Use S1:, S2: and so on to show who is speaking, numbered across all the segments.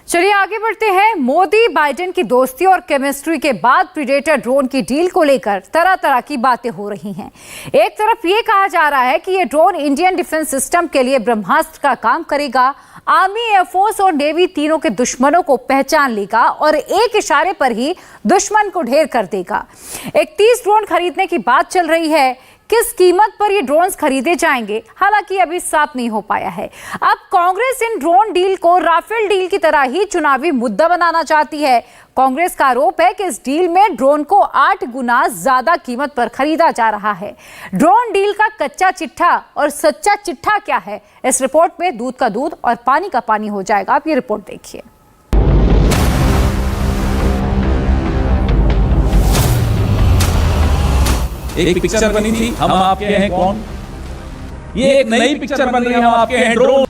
S1: चलिए आगे बढ़ते हैं। मोदी बाइडेन की दोस्ती और केमिस्ट्री के बाद प्रीडेटर ड्रोन की डील को लेकर तरह तरह की बातें हो रही हैं। एक तरफ ये कहा जा रहा है कि ये ड्रोन इंडियन डिफेंस सिस्टम के लिए ब्रह्मास्त्र का काम करेगा, आर्मी, एयरफोर्स और नेवी तीनों के दुश्मनों को पहचान लेगा और एक इशारे पर ही दुश्मन को ढेर कर देगा। 31 ड्रोन खरीदने की बात चल रही है। किस कीमत पर ये ड्रोन्स खरीदे जाएंगे, हालांकि अभी साफ नहीं हो पाया है। अब कांग्रेस इन ड्रोन डील को राफेल डील की तरह ही चुनावी मुद्दा बनाना चाहती है। कांग्रेस का आरोप है कि इस डील में ड्रोन को 8 गुना ज्यादा कीमत पर खरीदा जा रहा है। ड्रोन डील का कच्चा चिट्ठा और सच्चा चिट्ठा क्या है, इस रिपोर्ट में दूध का दूध और पानी का पानी हो जाएगा। आप ये रिपोर्ट देखिए।
S2: एक पिक्चर बनी थी, हम आपके हैं कौन। ये एक नई पिक्चर बन रही है, हम आपके हैं ड्रोन।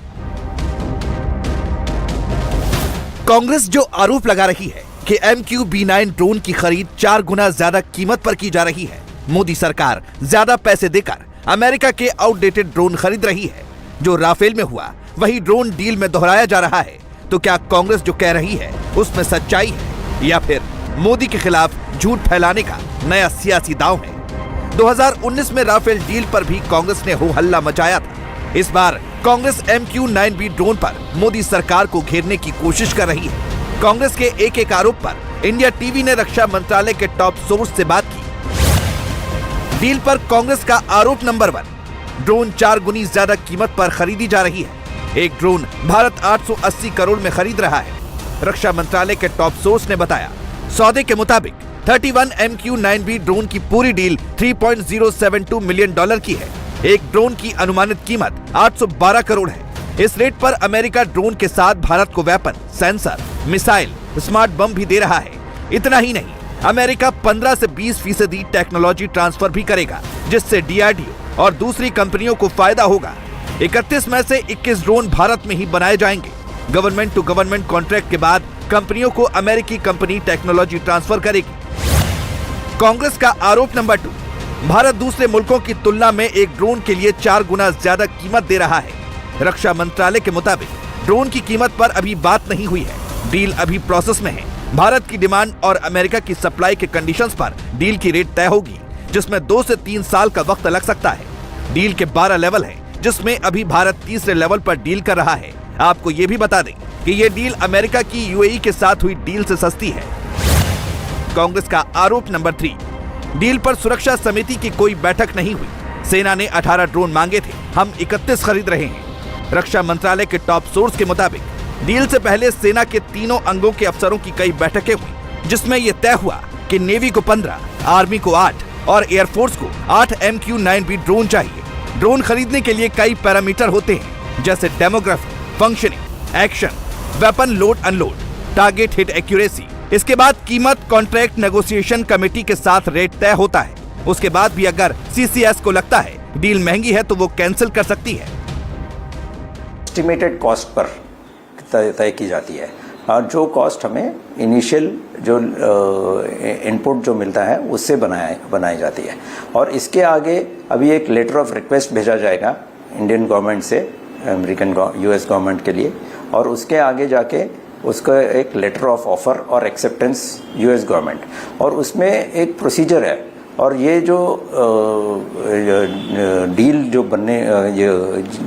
S3: कांग्रेस जो आरोप लगा रही है कि MQ-B9 ड्रोन की खरीद 4 गुना ज्यादा कीमत पर की जा रही है। मोदी सरकार ज्यादा पैसे देकर अमेरिका के आउटडेटेड ड्रोन खरीद रही है। जो राफेल में हुआ वही ड्रोन डील में दोहराया जा रहा है। तो क्या कांग्रेस जो कह रही है उसमें सच्चाई है या फिर मोदी के खिलाफ झूठ फैलाने का नया सियासी दांव है? 2019 में राफेल डील पर भी कांग्रेस ने हो हल्ला मचाया था। इस बार कांग्रेस MQ-9B ड्रोन पर मोदी सरकार को घेरने की कोशिश कर रही है। कांग्रेस के एक एक आरोप पर इंडिया टीवी ने रक्षा मंत्रालय के टॉप सोर्स से बात की। डील पर कांग्रेस का आरोप नंबर 1, ड्रोन 4 गुनी ज्यादा कीमत पर खरीदी जा रही है। एक ड्रोन भारत 880 करोड़ में खरीद रहा है। रक्षा मंत्रालय के टॉप सोर्स ने बताया, सौदे के मुताबिक 31 MQ-9B ड्रोन की पूरी डील $3.072 मिलियन की है। एक ड्रोन की अनुमानित कीमत 812 करोड़ है। इस रेट पर अमेरिका ड्रोन के साथ भारत को वेपन, सेंसर, मिसाइल, स्मार्ट बम भी दे रहा है। इतना ही नहीं, अमेरिका 15 से 20% टेक्नोलॉजी ट्रांसफर भी करेगा, जिससे DRDO और दूसरी कंपनियों को फायदा होगा। 31 में से 21 ड्रोन भारत में ही बनाए जाएंगे। गवर्नमेंट टू गवर्नमेंट कॉन्ट्रैक्ट के बाद कंपनियों को अमेरिकी कंपनी टेक्नोलॉजी ट्रांसफर करेगी। कांग्रेस का आरोप नंबर 2, भारत दूसरे मुल्कों की तुलना में एक ड्रोन के लिए 4 गुना ज्यादा कीमत दे रहा है। रक्षा मंत्रालय के मुताबिक ड्रोन की कीमत पर अभी बात नहीं हुई है। डील अभी प्रोसेस में है। भारत की डिमांड और अमेरिका की सप्लाई के कंडीशंस पर डील की रेट तय होगी, जिसमें 2 से 3 साल का वक्त लग सकता है। डील के 12 लेवल है, जिसमें अभी भारत तीसरे लेवल पर डील कर रहा है। आपको ये भी बता दें कि ये डील अमेरिका की UAE के साथ हुई डील से सस्ती है। कांग्रेस का आरोप नंबर 3, डील पर सुरक्षा समिति की कोई बैठक नहीं हुई। सेना ने 18 ड्रोन मांगे थे, हम 31 खरीद रहे हैं। रक्षा मंत्रालय के टॉप सोर्स के मुताबिक डील से पहले सेना के तीनों अंगों के अफसरों की कई बैठकें हुई, जिसमें यह तय हुआ कि नेवी को 15, आर्मी को 8 और एयरफोर्स को 8 MQ-9B ड्रोन चाहिए। ड्रोन खरीदने के लिए कई पैरामीटर होते हैं, जैसे demography, functioning, action, weapon load unload, target hit accuracy. इसके बाद कीमत कॉन्ट्रैक्ट नेगोशिएशन कमेटी के साथ रेट तय होता है। उसके बाद भी अगर CCS को लगता है डील महंगी है तो वो कैंसिल कर सकती है।
S4: एस्टिमेटेड कॉस्ट पर तय की जाती है और जो कॉस्ट हमें इनिशियल जो इनपुट जो मिलता है उससे बनाई जाती है। और इसके आगे अभी एक लेटर ऑफ रिक्वेस्ट भेजा जाएगा इंडियन गवर्नमेंट से अमेरिकन US गवर्नमेंट के लिए, और उसके आगे जाके उसका एक लेटर ऑफ ऑफर और एक्सेप्टेंस US गवर्नमेंट, और उसमें एक प्रोसीजर है। और ये जो डील जो बनने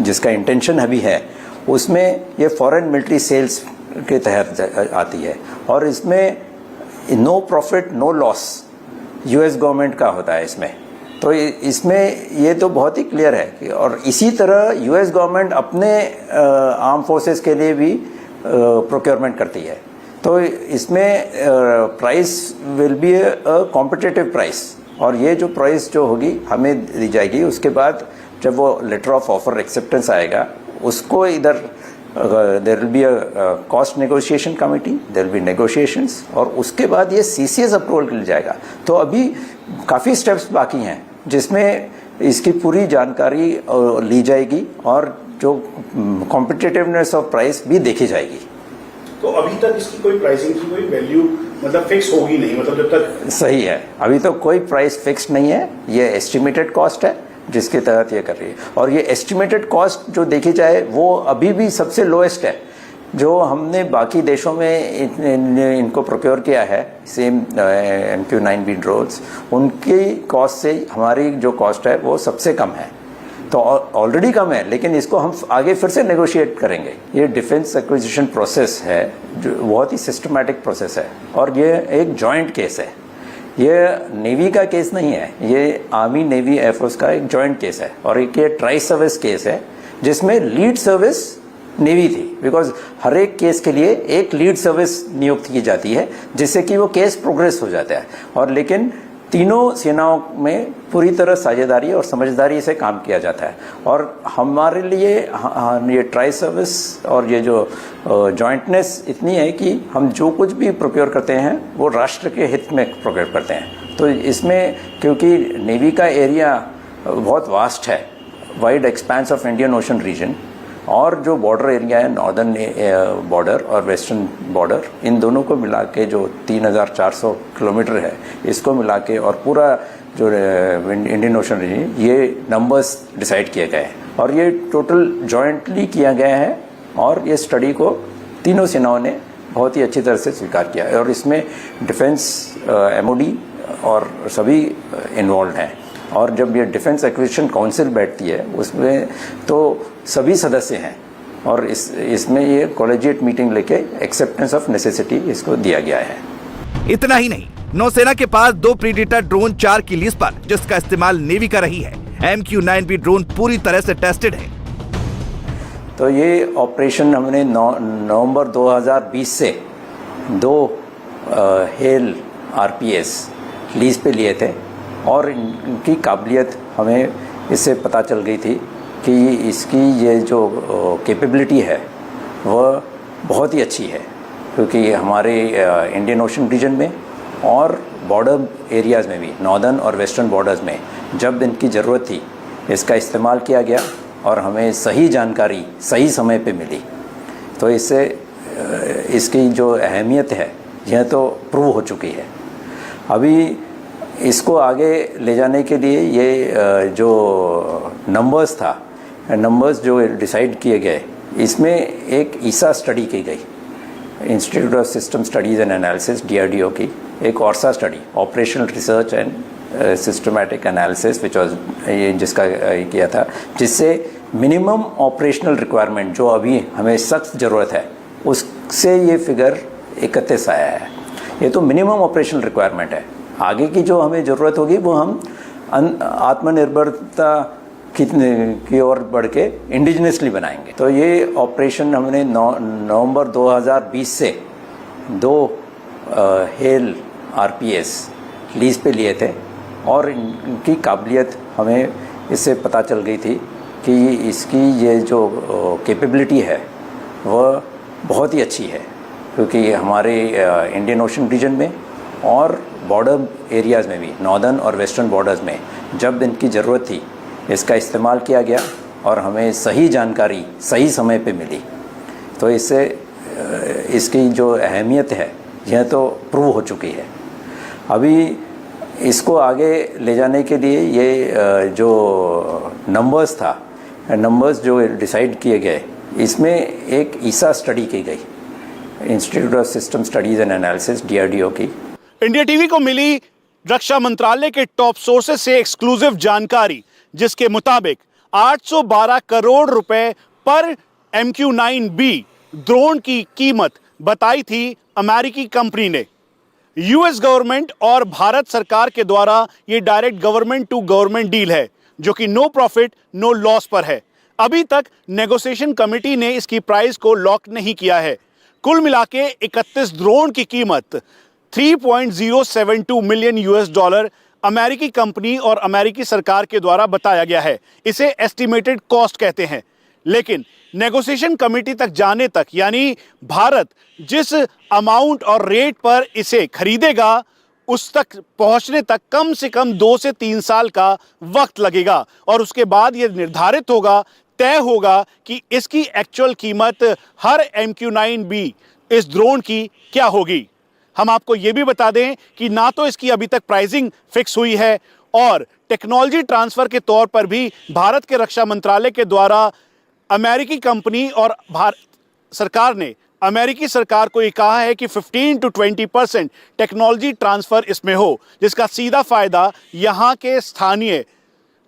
S4: जिसका इंटेंशन अभी है उसमें ये फॉरेन मिलिट्री सेल्स के तहत आती है, और इसमें no profit no loss US government का होता है इसमें। तो इसमें ये तो बहुत ही क्लियर है और इसी तरह US गवर्नमेंट अपने आर्म फोर्सेस के लिए भी प्रोक्योरमेंट करती है। तो इसमें price will be a competitive price, और ये जो प्राइस जो होगी हमें दी जाएगी। उसके बाद जब वो लेटर ऑफ ऑफर एक्सेप्टेंस आएगा उसको इधर there will be a cost negotiation committee, there will be negotiations, और उसके बाद ये CCS अप्रूवल के लिए जाएगा। तो अभी काफ़ी स्टेप्स बाकी हैं जिसमें इसकी पूरी जानकारी ली जाएगी और जो कॉम्पिटिटिवनेस ऑफ प्राइस भी देखी जाएगी।
S5: तो अभी तक इसकी कोई प्राइसिंग की कोई वैल्यू मतलब फिक्स होगी नहीं, मतलब जब तक
S4: सही है अभी तो कोई प्राइस फिक्स नहीं है। ये एस्टिमेटेड कॉस्ट है जिसके तहत ये कर रही है, और ये एस्टिमेटेड कॉस्ट जो देखी जाए वो अभी भी सबसे लोएस्ट है जो हमने बाकी देशों में इनको प्रोक्योर किया है सेम MQ-9B ड्रोन्स, उनकी कॉस्ट से हमारी जो कॉस्ट है वो सबसे कम है। तो ऑलरेडी कम है, लेकिन इसको हम आगे फिर से नेगोशिएट करेंगे। ये डिफेंस एक्विजिशन प्रोसेस है जो बहुत ही सिस्टमैटिक प्रोसेस है, और ये एक जॉइंट केस है। ये नेवी का केस नहीं है, ये आर्मी नेवी एयरफोर्स का एक जॉइंट केस है, और एक ये ट्राई सर्विस केस है जिसमें लीड सर्विस नेवी थी, बिकॉज हर एक केस के लिए एक लीड सर्विस नियुक्त की जाती है जिससे कि वो केस प्रोग्रेस हो जाता है। और लेकिन तीनों सेनाओं में पूरी तरह साझेदारी और समझदारी से काम किया जाता है, और हमारे लिए ये ट्राई सर्विस और ये जो जॉइंटनेस इतनी है कि हम जो कुछ भी प्रोक्योर करते हैं वो राष्ट्र के हित में प्रोक्योर करते हैं। तो इसमें क्योंकि नेवी का एरिया बहुत वास्ट है, wide expanse of Indian Ocean region, और जो बॉर्डर एरिया है नॉर्दर्न बॉर्डर और वेस्टर्न बॉर्डर, इन दोनों को मिला के जो 3400 किलोमीटर है, इसको मिला के और पूरा जो इंडियन ओशन रीजन, ये नंबर्स डिसाइड किए गए हैं और ये टोटल जॉइंटली किया गया है। और ये स्टडी को तीनों सेनाओं ने बहुत ही अच्छी तरह से स्वीकार किया है, और इसमें डिफेंस MOD और सभी इन्वॉल्व हैं। और जब ये डिफेंस एक्विजिशन काउंसिल बैठती है उसमें तो सभी सदस्य हैं, और इसमें ये कॉलेजिएट मीटिंग लेके एक्सेप्टेंस ऑफ नेसेसिटी इसको दिया गया है।
S3: इतना ही नहीं, नौसेना के पास 2 प्रीडेटर ड्रोन 4 की लीज पर, जिसका इस्तेमाल नेवी का रही है। MQ-9B ड्रोन पूरी तरह से टेस्टेड है।
S4: तो ये ऑपरेशन हमने नवंबर 2020 से 2 हेल RPS लीज पे लिए थे, और इनकी काबिलियत हमें इससे पता चल गई थी कि इसकी ये जो कैपेबिलिटी है वह बहुत ही अच्छी है, क्योंकि हमारे इंडियन ओशन रीजन में और बॉर्डर एरियाज़ में भी, नॉर्दर्न और वेस्टर्न बॉर्डर्स में जब इनकी ज़रूरत थी इसका इस्तेमाल किया गया, और हमें सही जानकारी सही समय पे मिली। तो इससे इसकी जो अहमियत है यह तो प्रूव हो चुकी है। अभी इसको आगे ले जाने के लिए ये जो नंबर्स जो डिसाइड किए गए, इसमें एक ईसा स्टडी की गई, institute of system studies and analysis, DRDO की एक ORSA study, operational research and systematic analysis, जिसका किया था, जिससे मिनिमम ऑपरेशनल रिक्वायरमेंट जो अभी हमें सख्त ज़रूरत है उससे ये फिगर 31 आया है। ये तो मिनिमम ऑपरेशनल रिक्वायरमेंट है। आगे की जो हमें ज़रूरत होगी वो हम आत्मनिर्भरता की ओर बढ़ के इंडिजिनसली बनाएंगे। तो ये ऑपरेशन हमने नवंबर 2020 से 2 हेल RPS लीज पे लिए थे, और इनकी काबिलियत हमें इससे पता चल गई थी कि इसकी ये जो कैपेबिलिटी है वह बहुत ही अच्छी है, क्योंकि हमारे इंडियन ओशन रीजन में और बॉर्डर एरियाज़ में भी, नॉर्दर्न और वेस्टर्न बॉर्डर्स में जब इनकी ज़रूरत थी इसका इस्तेमाल किया गया, और हमें सही जानकारी सही समय पे मिली। तो इससे इसकी जो अहमियत है यह तो प्रूव हो चुकी है। अभी इसको आगे ले जाने के लिए ये जो नंबर्स जो डिसाइड किए गए, इसमें एक ईसा स्टडी की गई, institute of system studies and analysis, DRDO की।
S6: इंडिया टीवी को मिली रक्षा मंत्रालय के टॉप सोर्सेज से एक्सक्लूसिव जानकारी, जिसके मुताबिक 812 करोड़ रुपए पर MQ-9B ड्रोन की कीमत बताई थी अमेरिकी कंपनी ने। US गवर्नमेंट और भारत सरकार के द्वारा ये direct government to government deal है, जो कि नो प्रॉफिट नो लॉस पर है। अभी तक नेगोशिएशन कमेटी ने इसकी प्राइस को लॉक नहीं किया है। कुल मिला के 31 ड्रोन की कीमत $3.072 मिलियन अमेरिकी कंपनी और अमेरिकी सरकार के द्वारा बताया गया है। इसे एस्टिमेटेड कॉस्ट कहते हैं। लेकिन नेगोशिएशन कमेटी तक जाने तक, यानी भारत जिस अमाउंट और रेट पर इसे खरीदेगा, उस तक पहुंचने तक कम से कम 2 से 3 साल का वक्त लगेगा, और उसके बाद यह निर्धारित होगा, तय होगा कि इसकी एक्चुअल कीमत हर MQ-9B इस ड्रोन की क्या होगी। हम आपको यह भी बता दें कि ना तो इसकी अभी तक प्राइसिंग फिक्स हुई है, और टेक्नोलॉजी ट्रांसफर के तौर पर भी भारत के रक्षा मंत्रालय के द्वारा अमेरिकी कंपनी और सरकार ने अमेरिकी सरकार को ये कहा है कि 15 to 20% टेक्नोलॉजी ट्रांसफर इसमें हो, जिसका सीधा फायदा यहाँ के स्थानीय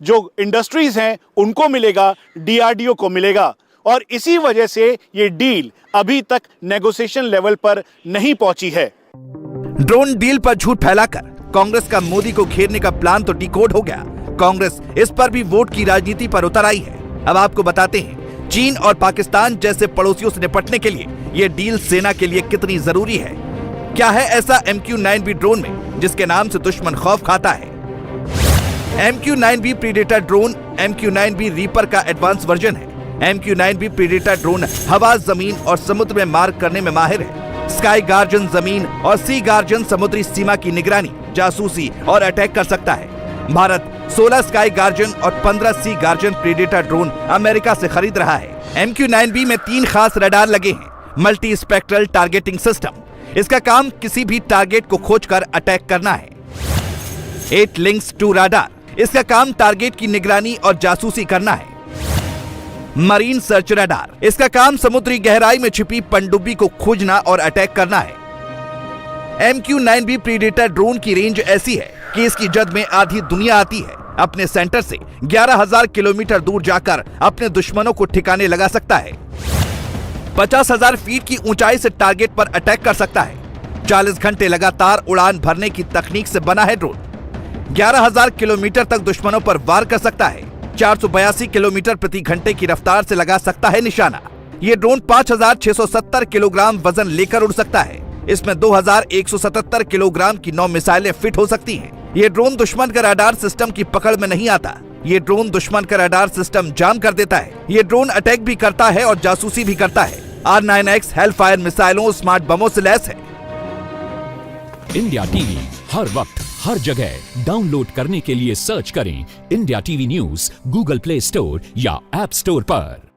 S6: जो इंडस्ट्रीज हैं उनको मिलेगा, डीआरडीओ को मिलेगा। और इसी वजह से ये डील अभी तक नेगोशिएशन लेवल पर नहीं पहुंची है।
S3: ड्रोन डील पर झूठ फैलाकर कांग्रेस का मोदी को घेरने का प्लान तो डिकोड हो गया। कांग्रेस इस पर भी वोट की राजनीति पर उतर आई है। अब आपको बताते हैं चीन और पाकिस्तान जैसे पड़ोसियों से निपटने के लिए यह डील सेना के लिए कितनी जरूरी है। क्या है ऐसा MQ-9B ड्रोन में जिसके नाम से दुश्मन खौफ खाता है। MQ-9B predator drone MQ-9B reaper का एडवांस वर्जन है। MQ-9B प्रीडेटर ड्रोन हवा, जमीन और समुद्र में मार करने में माहिर है। स्काई गार्जन जमीन और सी गार्जन समुद्री सीमा की निगरानी, जासूसी और अटैक कर सकता है। भारत 16 स्काई गार्जन और 15 सी गार्जन प्रीडेटर ड्रोन अमेरिका से खरीद रहा है। MQ-9B में 3 खास रडार लगे हैं। मल्टी स्पेक्ट्रल टारगेटिंग सिस्टम, इसका काम किसी भी टारगेट को खोजकर अटैक करना है। 8 लिंक्स 2 रडार, इसका काम टारगेट की निगरानी और जासूसी करना है। मरीन सर्च रडार, इसका काम समुद्री गहराई में छिपी पनडुब्बी को खोजना और अटैक करना है। MQ-9B प्रीडेटर ड्रोन की रेंज ऐसी है कि इसकी जद में आधी दुनिया आती है। अपने सेंटर से 11,000 किलोमीटर दूर जाकर अपने दुश्मनों को ठिकाने लगा सकता है। 50,000 फीट की ऊंचाई से टारगेट पर अटैक कर सकता है। 40 घंटे लगातार उड़ान भरने की तकनीक से बना है ड्रोन। 11,000 किलोमीटर तक दुश्मनों पर वार कर सकता है। 482 किलोमीटर प्रति घंटे की रफ्तार से लगा सकता है निशाना। ये ड्रोन 5,670 किलोग्राम वजन लेकर उड़ सकता है। इसमें 2,177 किलोग्राम की 9 मिसाइलें फिट हो सकती हैं। ये ड्रोन दुश्मन का रडार सिस्टम की पकड़ में नहीं आता। ये ड्रोन दुश्मन का रडार सिस्टम जाम कर देता है। ये ड्रोन अटैक भी करता है और जासूसी भी करता है। R9X हेलफायर मिसाइलों, स्मार्ट बमों से लैस है।
S7: इंडिया टीवी हर वक्त हर जगह डाउनलोड करने के लिए सर्च करें India TV news Google play store या ऐप स्टोर पर।